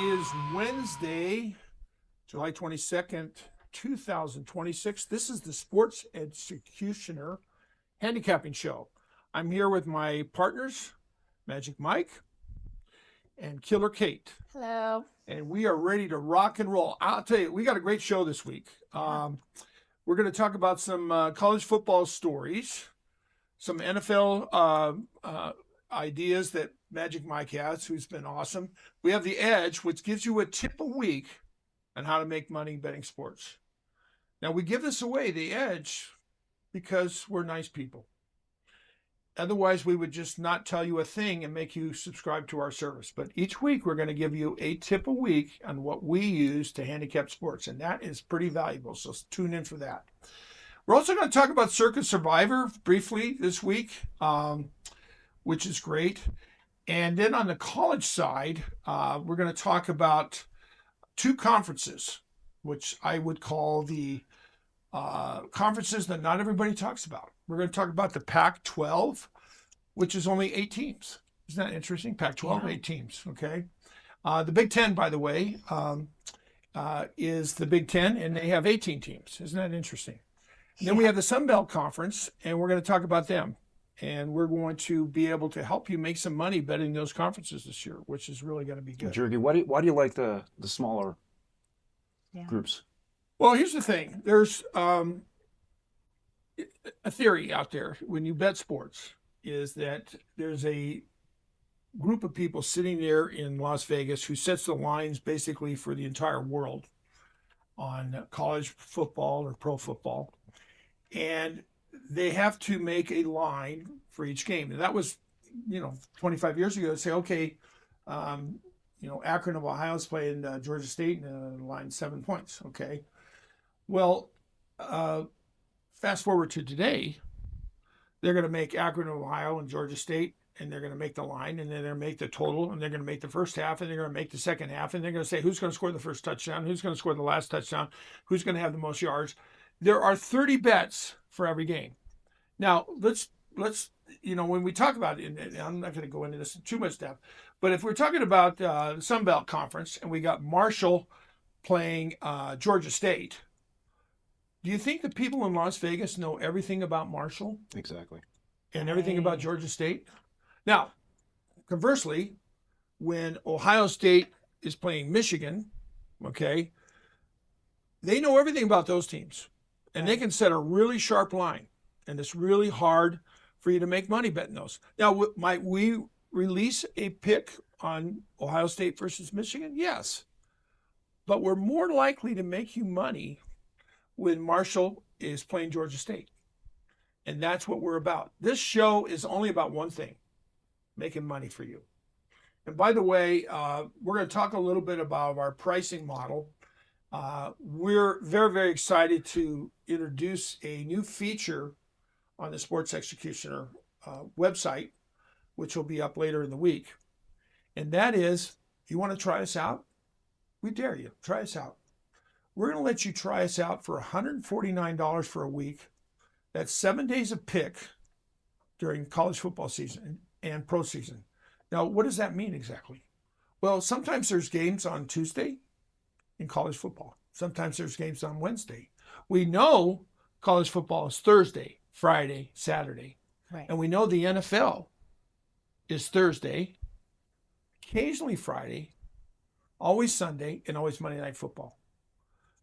is Wednesday, July 22nd, 2026. This is the Sports Executioner Handicapping Show. I'm here with my partners, Magic Mike and Killer Kate. Hello. And we are ready to rock and roll. I'll tell you, we got a great show this week. We're going to talk about some college football stories, some NFL ideas that Magic Mike has, who's been awesome. We have The Edge, which gives you a tip a week on how to make money betting sports. Now, we give this away, The Edge, because we're nice people. Otherwise, we would just not tell you a thing and make you subscribe to our service. But each week, we're going to give you a tip a week on what we use to handicap sports, and that is pretty valuable, so tune in for that. We're also going to talk about Circuit Survivor briefly this week, which is great. And then on the college side, we're going to talk about two conferences, which I would call the conferences that not everybody talks about. We're going to talk about the Pac-12, which is only 8 teams. Isn't that interesting? Pac-12, yeah. 8 teams, okay? The Big Ten, by the way, is the Big Ten, and they have 18 teams. Isn't that interesting? And then we have the Sun Belt Conference, and we're going to talk about them. And we're going to be able to help you make some money betting those conferences this year, which is really going to be good. Jurgy, why do you like the smaller groups? Well, here's the thing. There's a theory out there when you bet sports is that there's a group of people sitting there in Las Vegas who sets the lines basically for the entire world on college football or pro football. And they have to make a line for each game. And that was, 25 years ago, to say, okay, Akron of Ohio is playing Georgia State and line 7 points. Okay. Well, fast forward to today, they're going to make Akron of Ohio and Georgia State, and they're going to make the line, and then they're going to make the total, and they're going to make the first half, and they're going to make the second half, and they're going to say who's going to score the first touchdown, who's going to score the last touchdown, who's going to have the most yards. There are 30 bets for every game. Now, let's when we talk about it, and I'm not going to go into this in too much depth, but if we're talking about the Sun Belt Conference and we got Marshall playing Georgia State, do you think the people in Las Vegas know everything about Marshall? Exactly. And everything about Georgia State? Now, conversely, when Ohio State is playing Michigan, okay, they know everything about those teams. And they can set a really sharp line. And it's really hard for you to make money betting those. Now, might we release a pick on Ohio State versus Michigan? Yes. But we're more likely to make you money when Marshall is playing Georgia State. And that's what we're about. This show is only about one thing, making money for you. And by the way, we're going to talk a little bit about our pricing model. We're very, very excited to introduce a new feature on the Sports Executioner website, which will be up later in the week. And that is, you want to try us out? We dare you. Try us out. We're going to let you try us out for $149 for a week. That's 7 days of pick during college football season and pro season. Now, what does that mean exactly? Well, sometimes there's games on Tuesday in college football. Sometimes there's games on Wednesday. We know college football is Thursday, Friday, Saturday. Right. And we know the NFL is Thursday, occasionally Friday, always Sunday, and always Monday Night Football.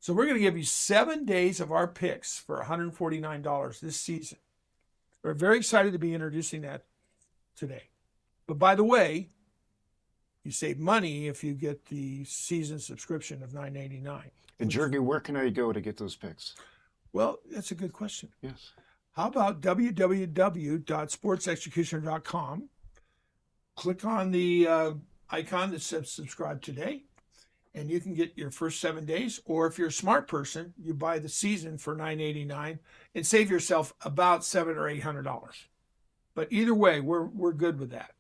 So we're going to give you 7 days of our picks for $149 this season. We're very excited to be introducing that today. But by the way, you save money if you get the season subscription of $9.89. And Jurgy, where can I go to get those picks? Well, that's a good question. Yes. How about www.sportsexecutioner.com? Click on the icon that says subscribe today, and you can get your first 7 days. Or if you're a smart person, you buy the season for $9.89 and save yourself about $700 or $800. But either way, we're good with that,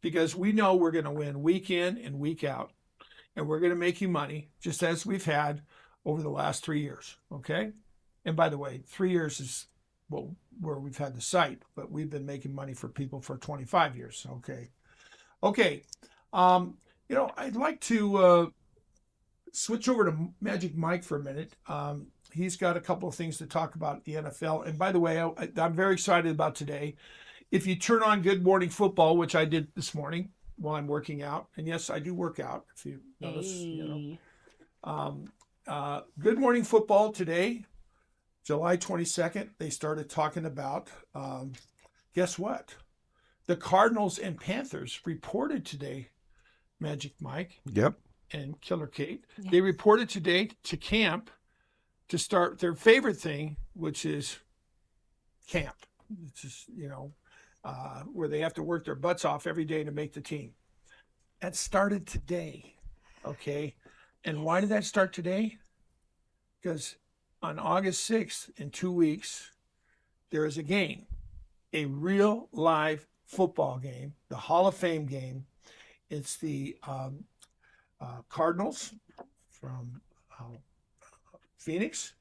because we know we're going to win week in and week out, and we're going to make you money just as we've had over the last 3 years. Okay. And by the way, 3 years is where we've had the site, but we've been making money for people for 25 years. Okay. I'd like to switch over to Magic Mike for a minute. He's got a couple of things to talk about the NFL. And by the way, I'm very excited about today. If you turn on Good Morning Football, which I did this morning while I'm working out, and yes, I do work out. If you notice, Good Morning Football today, July 22nd, they started talking about. Guess what? The Cardinals and Panthers reported today. Magic Mike. Yep. And Killer Kate. Yeah. They reported today to camp to start their favorite thing, which is camp. It's just, where they have to work their butts off every day to make the team. That started today, okay? And why did that start today? Because on August 6th, in 2 weeks, there is a game, a real live football game, the Hall of Fame game. It's the Cardinals from Phoenix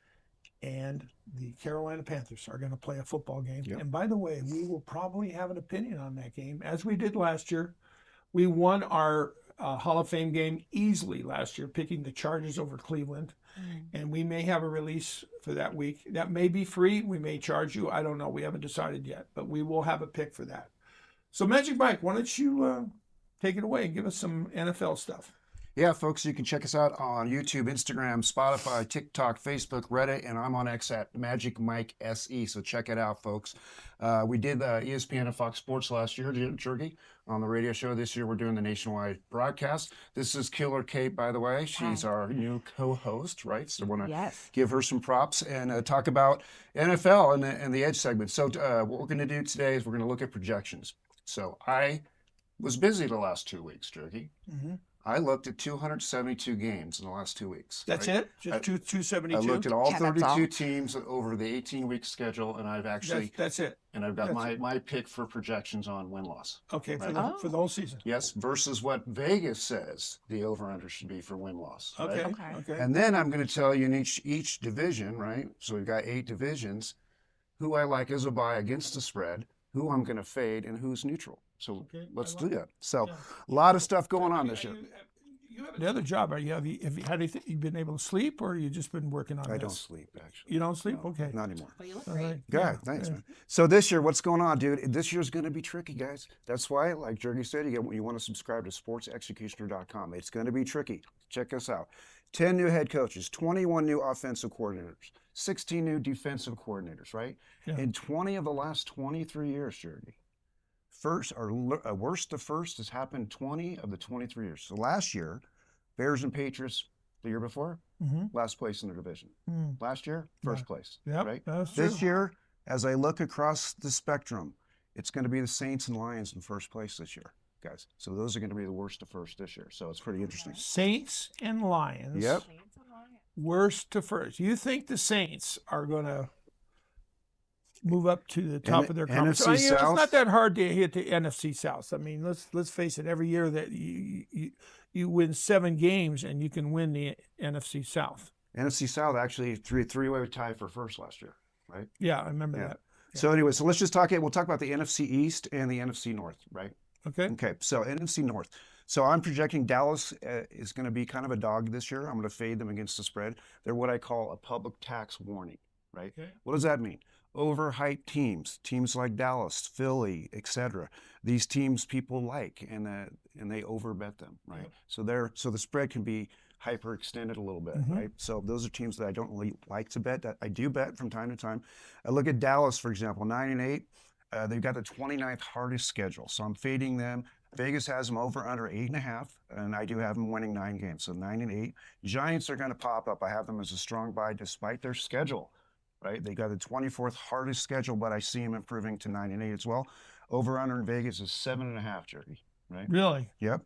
and the Carolina Panthers are going to play a football game. Yep. And by the way, we will probably have an opinion on that game, as we did last year. We won our Hall of Fame game easily last year, picking the Chargers over Cleveland. And we may have a release for that week. That may be free. We may charge you. I don't know. We haven't decided yet, but we will have a pick for that. So Magic Mike, why don't you take it away and give us some NFL stuff. Yeah, folks, you can check us out on YouTube, Instagram, Spotify, TikTok, Facebook, Reddit, and I'm on X at Magic Mike SE. So check it out, folks. We did ESPN and Fox Sports last year, Jurgy, on the radio show. This year, we're doing the nationwide broadcast. This is Killer Kate, by the way. She's our new co-host, right? So I want to give her some props and talk about NFL and the Edge segment. So what we're going to do today is we're going to look at projections. So I was busy the last 2 weeks, Jurgy. Mm-hmm. I looked at 272 games in the last 2 weeks. That's it? Just 272? I looked at all 32 teams over the 18-week schedule, and I've actually... That's it? And I've got my pick for projections on win-loss. Okay, right? for the whole season. Yes, versus what Vegas says the over-under should be for win-loss. Okay, right? okay. And then I'm going to tell you in each division, right? So we've got 8 divisions, who I like as a buy against the spread, who I'm going to fade, and who's neutral. So let's do that. So a lot of stuff going on this year. You have another job. Have you been able to sleep, or you just been working on this? I don't sleep, actually. You don't sleep? No, okay. Not anymore. Well, you look great. God, thanks, man. So this year, what's going on, dude? This year's going to be tricky, guys. That's why, like Jurgy said, you want to subscribe to sportsexecutioner.com. It's going to be tricky. Check us out. 10 new head coaches, 21 new offensive coordinators, 16 new defensive coordinators, right? Yeah. In 20 of the last 23 years, Jurgy. Worst to first has happened 20 of the 23 years. So last year, Bears and Patriots, the year before, last place in the division. Last year, first place. Yep, right? That's this true. year, as I look across the spectrum, it's going to be the Saints and Lions in first place this year, guys. So those are going to be the worst to first this year. So it's pretty interesting. Saints and Lions. Yep. Worst to first. You think the Saints are going to move up to the top of their conference? NFC South. It's not that hard to hit the NFC South. I mean, let's face it. Every year that you win 7 games and you can win the NFC South. NFC South actually three-way tie for first last year, right? Yeah, I remember that. Yeah. So anyway, let's just talk. We'll talk about the NFC East and the NFC North, right? Okay. Okay. So NFC North. So I'm projecting Dallas is going to be kind of a dog this year. I'm going to fade them against the spread. They're what I call a public tax warning, right? Okay. What does that mean? Overhyped teams like Dallas, Philly, etc. These teams people like, and they overbet them, right? Yep. So the spread can be hyperextended a little bit, right? So those are teams that I don't really like to bet. That I do bet from time to time. I look at Dallas, for example, 9-8. They've got the 29th hardest schedule, so I'm fading them. Vegas has them over under 8.5, and I do have them winning 9 games, so 9-8. Giants are going to pop up. I have them as a strong buy despite their schedule. Right, they got the 24th hardest schedule, but I see them improving to 9-8 as well. Over under in Vegas is 7.5, Jurgy. Right? Really? Yep.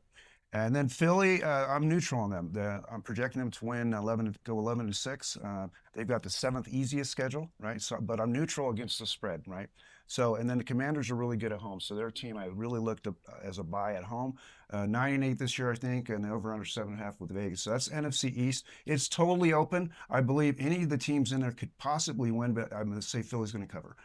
And then Philly, I'm neutral on them. I'm projecting them to win 11-6. They've got the 7th easiest schedule, right? So, but I'm neutral against the spread, right? So, and then the Commanders are really good at home. So they're a team I really looked at as a buy at home. 9-8 this year, I think, and over under 7.5 with Vegas. So that's NFC East. It's totally open. I believe any of the teams in there could possibly win, but I'm going to say Philly's going to cover.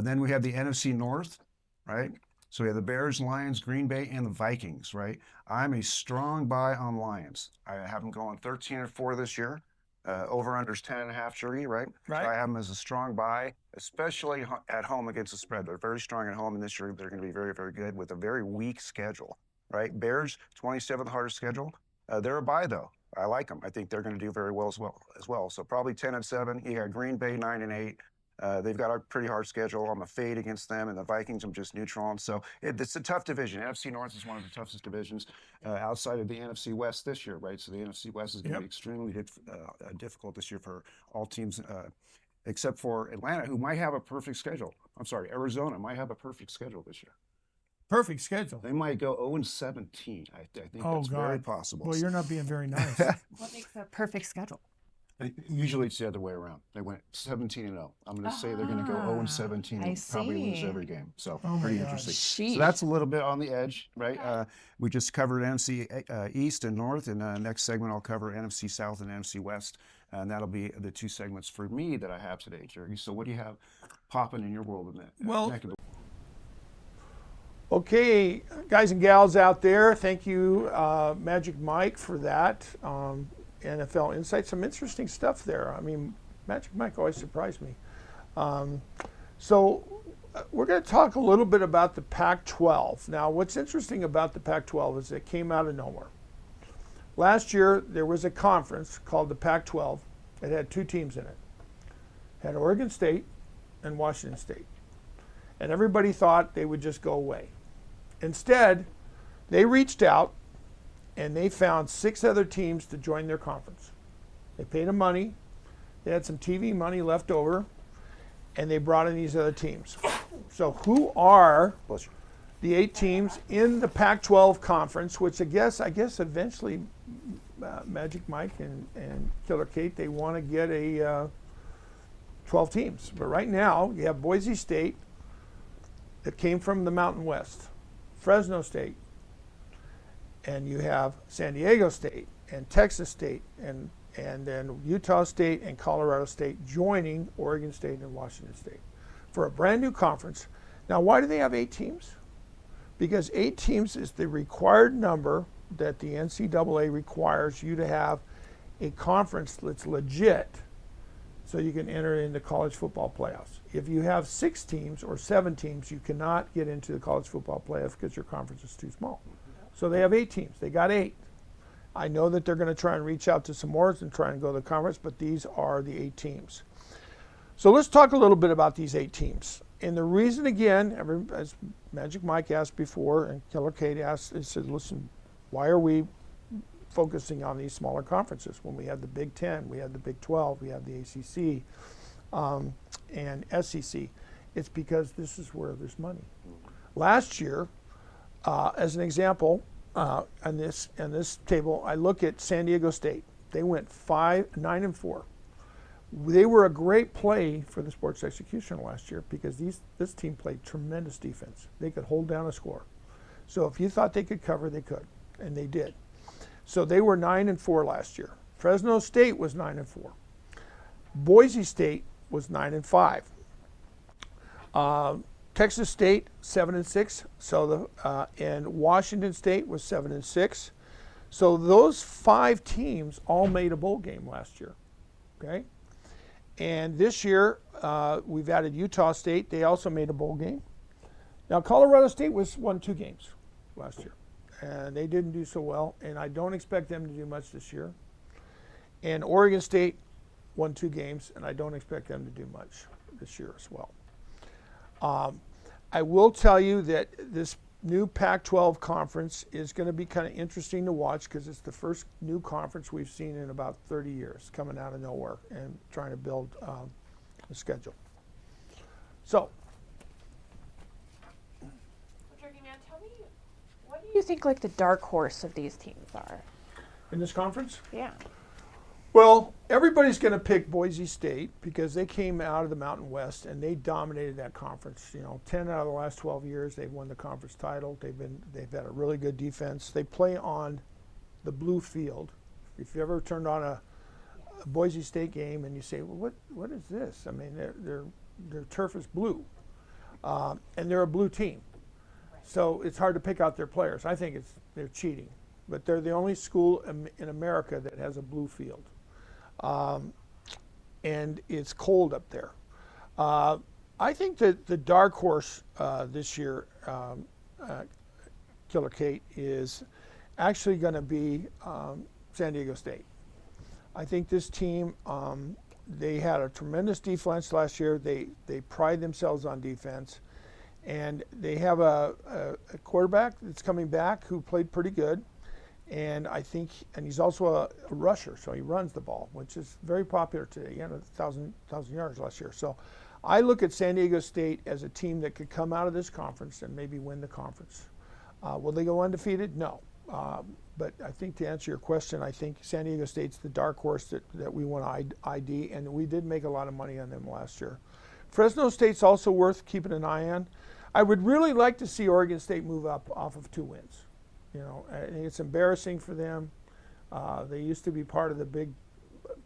Then we have the NFC North, right? So we have the Bears, Lions, Green Bay, and the Vikings, right? I'm a strong buy on Lions. I have them going 13-4 this year. Over unders 10.5, Jurgy, right? Right. So I have them as a strong buy, especially at home against the spread. They're very strong at home, and this year they're going to be very, very good with a very weak schedule, right? Bears, 27th hardest schedule. They're a buy though. I like them. I think they're going to do very well as well. So probably 10-7. You got Green Bay 9-8. They've got a pretty hard schedule. I'm a fade against them, and the Vikings I'm just neutral on. So it's a tough division. NFC North is one of the toughest divisions outside of the NFC West this year, right? So the NFC West is going to be extremely difficult this year for all teams, except for Atlanta, who might have a perfect schedule. I'm sorry, Arizona might have a perfect schedule this year. Perfect schedule. They might go 0-17. I think Oh, that's very God. possible. Well, you're not being very nice. What makes a perfect schedule? Usually it's the other way around. They went 17-0. I'm going to say they're going to go 0-17 I and probably lose see. every game. So Oh my pretty God. interesting. Sheesh. So that's a little bit on the edge, right? We just covered NFC East and North, and next segment I'll cover NFC South and NFC West, and that'll be the two segments for me that I have today, Jurgy. So what do you have popping in your world in that? Well, neck of the okay, guys and gals out there, thank you, Magic Mike, for that. NFL Insight, some interesting stuff there. I mean, Magic Mike always surprised me. So we're going to talk a little bit about the Pac-12. Now, what's interesting about the Pac-12 is it came out of nowhere. Last year, there was a conference called the Pac-12. It had two teams in it. It had Oregon State and Washington State. And everybody thought they would just go away. Instead, they reached out and they found 6 other teams to join their conference. They paid them money. They had some TV money left over, and they brought in these other teams. So who are the 8 teams in the Pac-12 conference, which I guess eventually Magic Mike and Killer Kate, they want to get a 12 teams. But right now, you have Boise State that came from the Mountain West, Fresno State, and you have San Diego State and Texas State and then Utah State and Colorado State joining Oregon State and Washington State for a brand new conference. Now, why do they have 8 teams? Because 8 teams is the required number that the NCAA requires you to have a conference that's legit so you can enter in the college football playoffs. If you have 6 teams or 7 teams, you cannot get into the college football playoffs because your conference is too small. So they have 8 teams. They got 8. I know that they're going to try and reach out to some more and try and go to the conference, but these are the 8 teams. So let's talk a little bit about these 8 teams. And the reason, again, as Magic Mike asked before and Killer Kate asked, he said, listen, why are we focusing on these smaller conferences when we had the Big 10, we had the Big 12, we have the ACC and SEC? It's because this is where there's money. Last year, as an example, on this table, I look at San Diego State. They went 9-4. They were a great play for the sports execution last year because this team played tremendous defense. They could hold down a score. So if you thought they could cover, they could, and they did. So they were 9-4 last year. Fresno State was 9-4. Boise State was 9-5. Texas State 7-6. So and Washington State was 7-6. So those 5 teams all made a bowl game last year. Okay, and this year we've added Utah State. They also made a bowl game. Now Colorado State won 2 games last year, and they didn't do so well. And I don't expect them to do much this year. And Oregon State won 2 games, and I don't expect them to do much this year as well. I will tell you that this new Pac-12 conference is going to be kind of interesting to watch because it's the first new conference we've seen in about 30 years coming out of nowhere and trying to build a schedule. So, Jurgy Man, tell me, what do you think like the dark horse of these teams are? in this conference, Yeah. well, everybody's going to pick Boise State because they came out of the Mountain West and they dominated that conference. 10 out of the last 12 years they've won the conference title. They've had a really good defense. They play on the blue field. If you ever turned on a Boise State game and you say, well, what is this? I mean, their turf is blue, and they're a blue team. So it's hard to pick out their players. I think they're cheating, but they're the only school in America that has a blue field, and it's cold up there. I think that the dark horse this year, Killer Kate, is actually going to be San Diego State. I think this team, they had a tremendous defense last year. They pride themselves on defense. And they have a quarterback that's coming back who played pretty good. And he's also a rusher, so he runs the ball, which is very popular today. He had 1,000 yards last year. So I look at San Diego State as a team that could come out of this conference and maybe win the conference. Will they go undefeated? No. But I think to answer your question, I think San Diego State's the dark horse that we want to ID, and we did make a lot of money on them last year. Fresno State's also worth keeping an eye on. I would really like to see Oregon State move up off of 2 wins. I think it's embarrassing for them. They used to be part of the big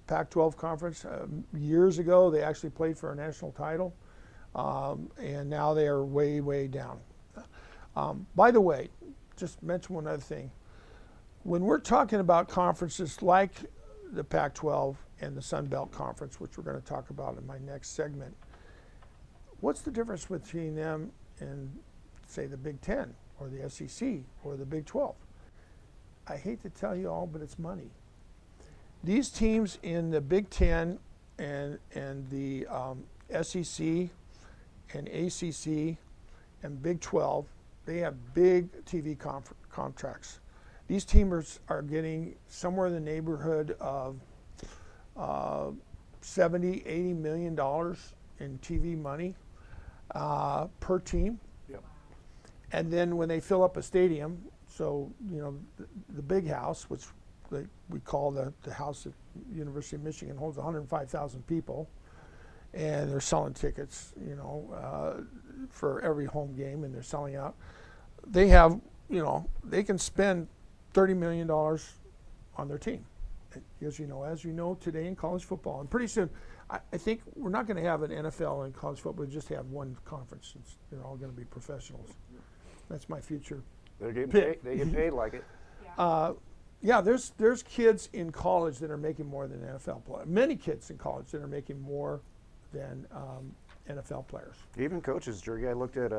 Pac-12 conference. Years ago, they actually played for a national title, and now they are way, way down. By the way, just mention one other thing. When we're talking about conferences like the Pac-12 and the Sun Belt Conference, which we're going to talk about in my next segment, what's the difference between them and, say, the Big Ten or the SEC or the Big 12? I hate to tell you all, but it's money. These teams in the Big Ten and the SEC and ACC and Big 12, they have big TV contracts. These teams are getting somewhere in the neighborhood of $70, $80 million in TV money per team. Yep. And then when they fill up a stadium, so the big house, which we call the house at University of Michigan, holds 105,000 people, and they're selling tickets, for every home game, and they're selling out. They have, they can spend $30 million on their team. As you know, today in college football, and pretty soon, I think we're not going to have an NFL and college football. We just have one conference. They're all going to be professionals. That's my future. They're getting paid. They get paid like it. Yeah, there's kids in college that are making more than NFL players. Many kids in college that are making more than NFL players. Even coaches, Jurgy. I looked at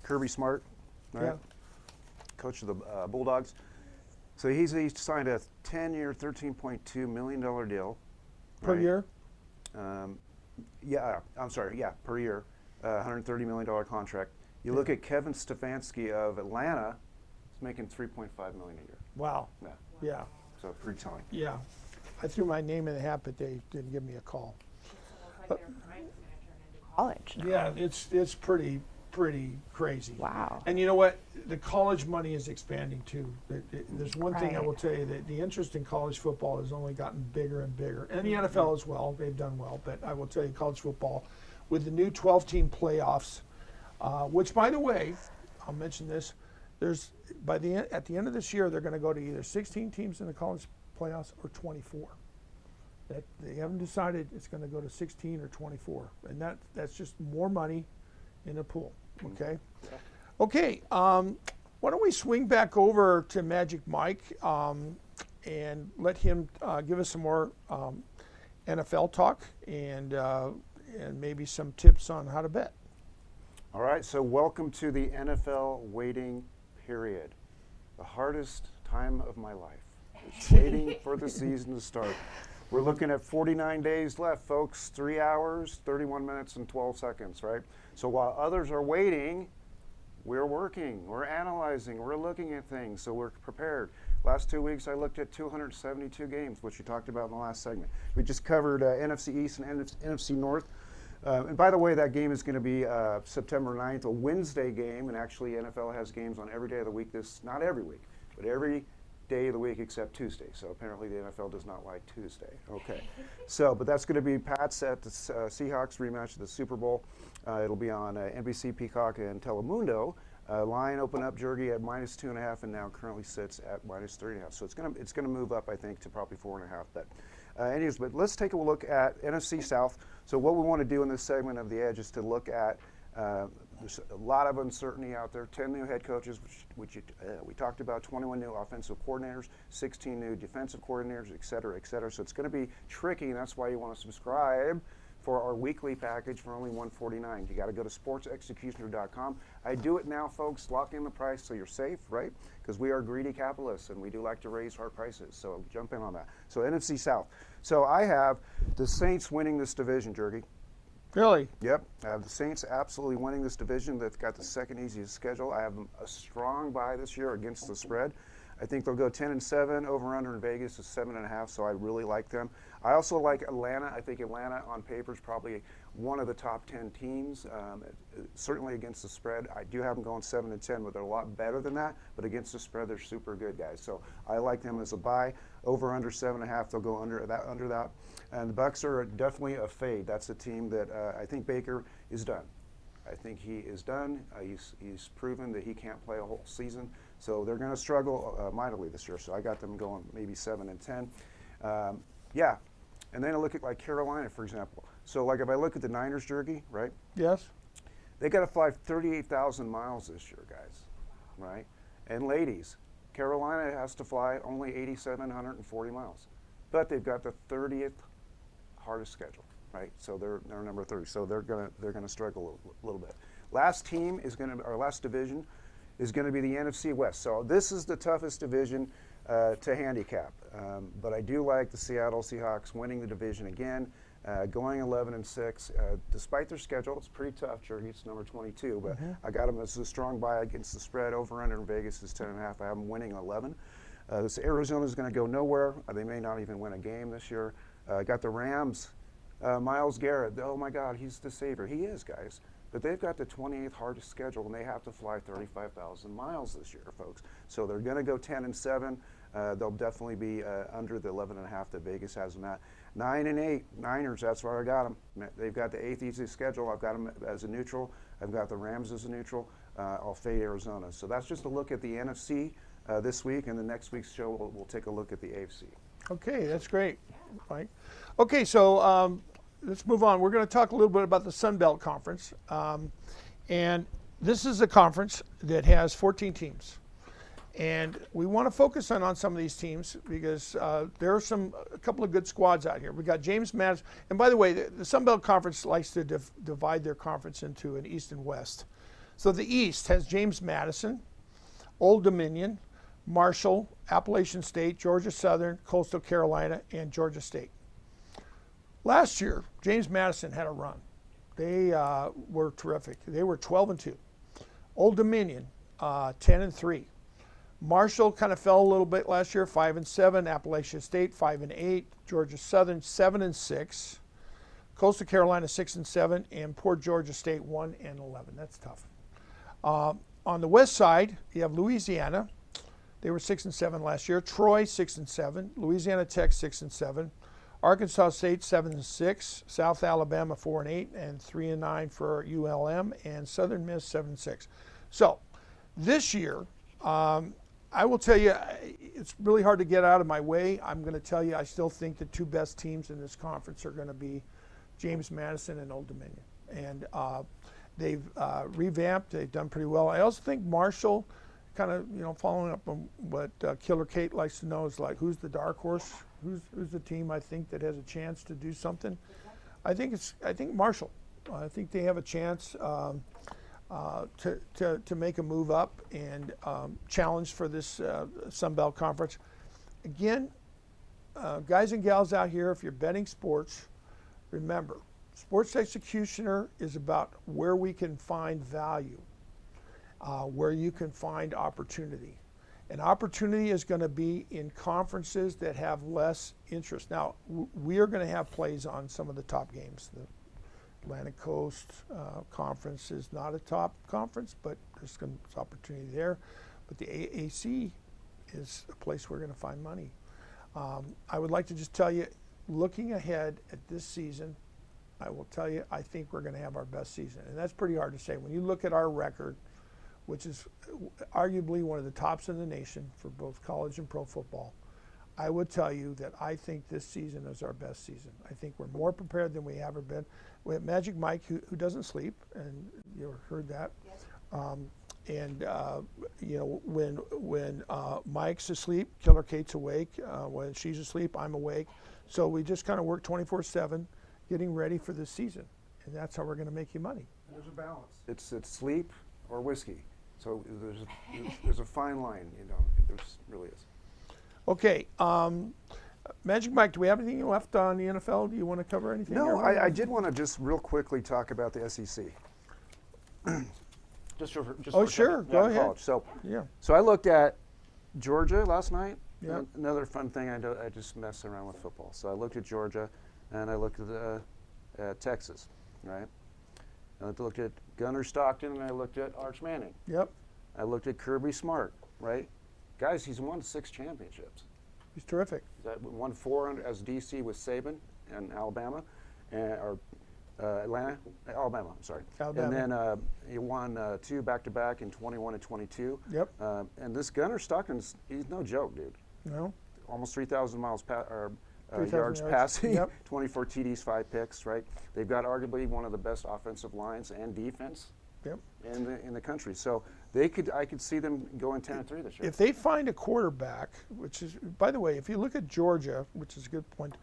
Kirby Smart, right? Yeah. Coach of the Bulldogs. So he signed a 10-year, $13.2 million deal. Per right? year? Per year, $130 million contract. You look at Kevin Stefanski of Atlanta, he's making $3.5 million a year. Wow. Yeah. So pretty telling. Yeah. I threw my name in the hat, but they didn't give me a call. It's like their prime is going to turn into college now. Yeah, it's pretty crazy. Wow. And you know what? The college money is expanding too. There's one thing I Right. will tell you, that the interest in college football has only gotten bigger and bigger. And the NFL as well. They've done well. But I will tell you, college football, with the new 12-team playoffs, which, by the way, I'll mention this, at the end of this year, they're going to go to either 16 teams in the college playoffs or 24. They haven't decided it's going to go to 16 or 24. And that's just more money in a pool. Okay. Okay. Why don't we swing back over to Magic Mike and let him give us some more NFL talk and maybe some tips on how to bet. All right, so welcome to the NFL waiting period. The hardest time of my life. It's waiting for the season to start. We're looking at 49 days left, folks. 3 hours, 31 minutes, and 12 seconds, right? So while others are waiting, we're working, we're analyzing, we're looking at things, so we're prepared. Last 2 weeks, I looked at 272 games, which you talked about in the last segment. We just covered NFC East and NFC North. And by the way, that game is going to be September 9th, a Wednesday game, and actually NFL has games on every day of the week. Not every week, but every day of the week except Tuesday. So apparently the NFL does not like Tuesday. Okay. But that's going to be Pats at the Seahawks rematch of the Super Bowl. It'll be on NBC, Peacock, and Telemundo. Line opened up, Jurgy, at -2.5, and now currently sits at -3.5. So it's gonna move up, I think, to probably 4.5. But let's take a look at NFC South. So what we want to do in this segment of The Edge is to look at There's a lot of uncertainty out there. 10 new head coaches, which we talked about. 21 new offensive coordinators, 16 new defensive coordinators, et cetera, et cetera. So it's going to be tricky, and that's why you want to subscribe for our weekly package for only $149. You got to go to sportsexecutioner.com. I do it now, folks. Lock in the price so you're safe, right? Because we are greedy capitalists and we do like to raise our prices. So jump in on that. So NFC South. So I have the Saints winning this division, Jurgy. Really? Yep, I have the Saints absolutely winning this division. They've got the second easiest schedule. I have them a strong bye this year against the spread. I think they'll go 10-7. Over under in Vegas is 7.5. So I really like them. I also like Atlanta. I think Atlanta on paper is probably one of the top 10 teams. Certainly against the spread, I do have them going 7-10, but they're a lot better than that. But against the spread, they're super good guys. So I like them as a buy. Over under 7.5. They'll go under that. And the Bucks are definitely a fade. That's a team that I think Baker is done. I think he is done. He's proven that he can't play a whole season. So they're going to struggle mightily this year. So I got them going maybe 7-10. Yeah. And then I look at like Carolina, for example. So like if I look at the Niners, Jurgy, right? Yes. They got to fly 38,000 miles this year, guys, right? And ladies, Carolina has to fly only 8,740 miles. But they've got the 30th hardest schedule, right? So they're number 30. So they're gonna struggle a little bit. Last division is gonna be the NFC West. So this is the toughest division to handicap. But I do like the Seattle Seahawks winning the division again, going 11-6. Despite their schedule, it's pretty tough. Jurgy, it's number 22, but I got them as a strong buy against the spread. Over under in Vegas is 10.5. I have them winning 11. This Arizona is going to go nowhere. They may not even win a game this year. Got the Rams. Myles Garrett. Oh my God, he's the savior. He is, guys. But they've got the 28th hardest schedule, and they have to fly 35,000 miles this year, folks. So they're going to go 10-7. They'll definitely be under the 11.5 that Vegas has them at. 9-8. Niners. That's where I got them. They've got the 8th easiest schedule. I've got them as a neutral. I've got the Rams as a neutral. I'll fade Arizona. So that's just a look at the NFC this week, and the next week's show we'll take a look at the AFC. Okay, that's great, Mike. Okay, so let's move on. We're going to talk a little bit about the Sun Belt Conference. And this is a conference that has 14 teams. And we want to focus on some of these teams because there are a couple of good squads out here. We got James Madison. And by the way, the Sun Belt Conference likes to divide their conference into an East and West. So the East has James Madison, Old Dominion, Marshall, Appalachian State, Georgia Southern, Coastal Carolina, and Georgia State. Last year, James Madison had a run. They were terrific. They were 12-2. Old Dominion, 10-3. Marshall kind of fell a little bit last year, 5-7. Appalachian State, 5-8. Georgia Southern, 7-6. Coastal Carolina, 6-7, and poor Georgia State, 1-11. That's tough. On the west side, you have Louisiana. They were 6-7 last year. Troy 6-7. Louisiana Tech 6-7. Arkansas State 7-6. South Alabama 4-8 and 3-9 for ULM, and Southern Miss 7-6. So this year, I will tell you, it's really hard to get out of my way. I'm going to tell you, I still think the two best teams in this conference are going to be James Madison and Old Dominion, and they've revamped. They've done pretty well. I also think Marshall, kind of, following up on what Killer Kate likes to know, is like, who's the dark horse? Who's the team I think that has a chance to do something? I think Marshall. I think they have a chance to make a move up and challenge for this Sun Belt Conference. Again, guys and gals out here, if you're betting sports, remember, Sports Executioner is about where we can find value, where you can find opportunity. And opportunity is going to be in conferences that have less interest. Now, we are going to have plays on some of the top games. The Atlantic Coast Conference is not a top conference, but there's opportunity there. But the AAC is a place we're going to find money. I would like to just tell you, looking ahead at this season, I will tell you, I think we're going to have our best season. And that's pretty hard to say. When you look at our record, which is arguably one of the tops in the nation for both college and pro football, I would tell you that I think this season is our best season. I think we're more prepared than we ever been. We have Magic Mike, who doesn't sleep, and you heard that. Yes. And you know, when Mike's asleep, Killer Kate's awake. When she's asleep, I'm awake. So we just kind of work 24/7, getting ready for this season, and that's how we're going to make you money. There's a balance. It's sleep or whiskey. So there's a fine line, you know. There's really is. Okay, Magic Mike, do we have anything left on the NFL? Do you want to cover anything? No, here? I did want to just real quickly talk about the SEC. just for Oh, for a sure. second. Go Yeah, ahead. college. Yeah. So I looked at Georgia last night. Yeah. Another fun thing I do, I just mess around with football. So I looked at Georgia, and I looked at Texas, right? I looked at Gunnar Stockton, and I looked at Arch Manning. Yep. I looked at Kirby Smart, right? Guys, he's won 6 championships. He's terrific. That won 4 as DC with Saban and Alabama, or Atlanta, Alabama. I'm sorry. Alabama. And then he won 2 back-to-back in 21 and 22. Yep. And this Gunnar Stockton's, he's no joke, dude. No. Almost 3,000 miles 3,000 yards passing, Yep. 24 TDs, 5 picks, right? They've got arguably one of the best offensive lines and defense Yep. in the country. So I could see them going 10-3 this year. If they find a quarterback, which is, by the way, if you look at Georgia, which is a good point,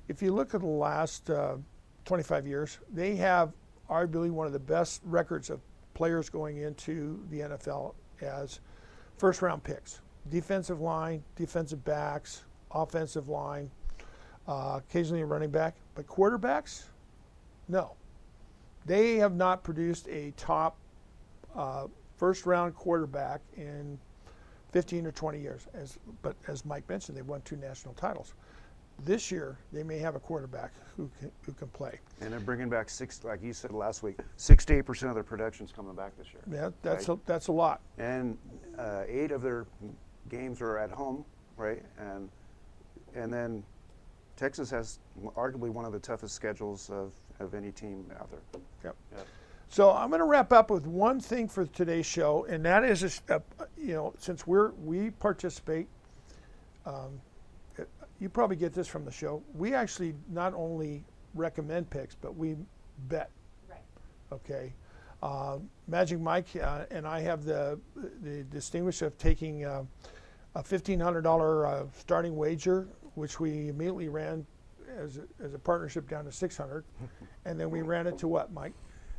if you look at the last 25 years, they have arguably one of the best records of players going into the NFL as first-round picks. Defensive line, defensive backs, offensive line, occasionally a running back, but quarterbacks, no. They have not produced a top first-round quarterback in 15 or 20 years. But as Mike mentioned, they won 2 national titles. This year, they may have a quarterback who can play. And they're bringing back like you said last week, 6 to 8% of their production's coming back this year. Yeah, that's right? that's a lot. And 8 of their games are at home, right? And then Texas has arguably one of the toughest schedules of any team out there. Yep. Yep. So I'm going to wrap up with one thing for today's show, and that is, you know, since we participate, you probably get this from the show. We actually not only recommend picks, but we bet. Right. Okay. Magic Mike and I have the distinguish of taking a $1,500 starting wager, which we immediately ran as a partnership down to $600, and then we ran it to what, Mike?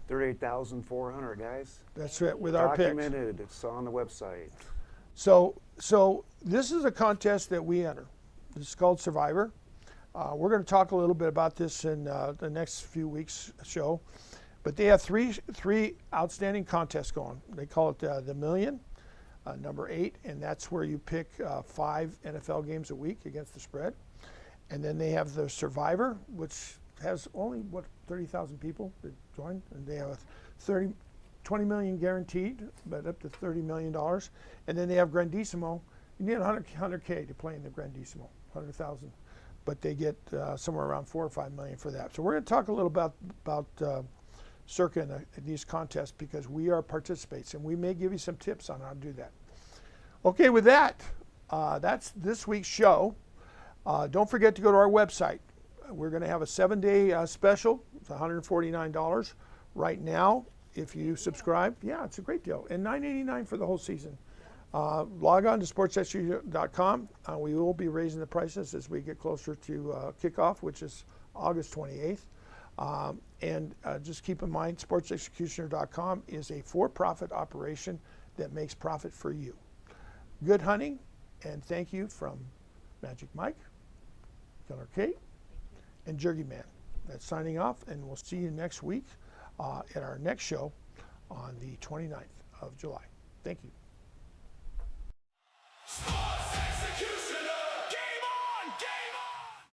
38,400 guys. That's it, with our picks. Documented. It's on the website. So this is a contest that we enter. This is called Survivor. We're going to talk a little bit about this in the next few weeks' show. But they have three outstanding contests going. They call it the Million, number 8, and that's where you pick 5 NFL games a week against the spread. And then they have the Survivor, which has only 30,000 people that join, and they have a 20 million guaranteed, but up to $30 million. And then they have Grandissimo. You need 100K to play in the Grandissimo, 100,000, but they get somewhere around 4 or 5 million for that. So we're going to talk a little about Circa in these contests, because we are participants, and we may give you some tips on how to do that. Okay, with that, that's this week's show. Don't forget to go to our website. We're going to have a 7-day special. It's $149 right now if you subscribe. Yeah, it's a great deal, and $9.89 for the whole season. Log on to sportsextra.com. We will be raising the prices as we get closer to kickoff, which is August 28th. And just keep in mind, sportsexecutioner.com is a for-profit operation that makes profit for you. Good hunting, and thank you from Magic Mike, Killer Kate, and Jurgy Man. That's signing off, and we'll see you next week at our next show on the 29th of July. Thank you.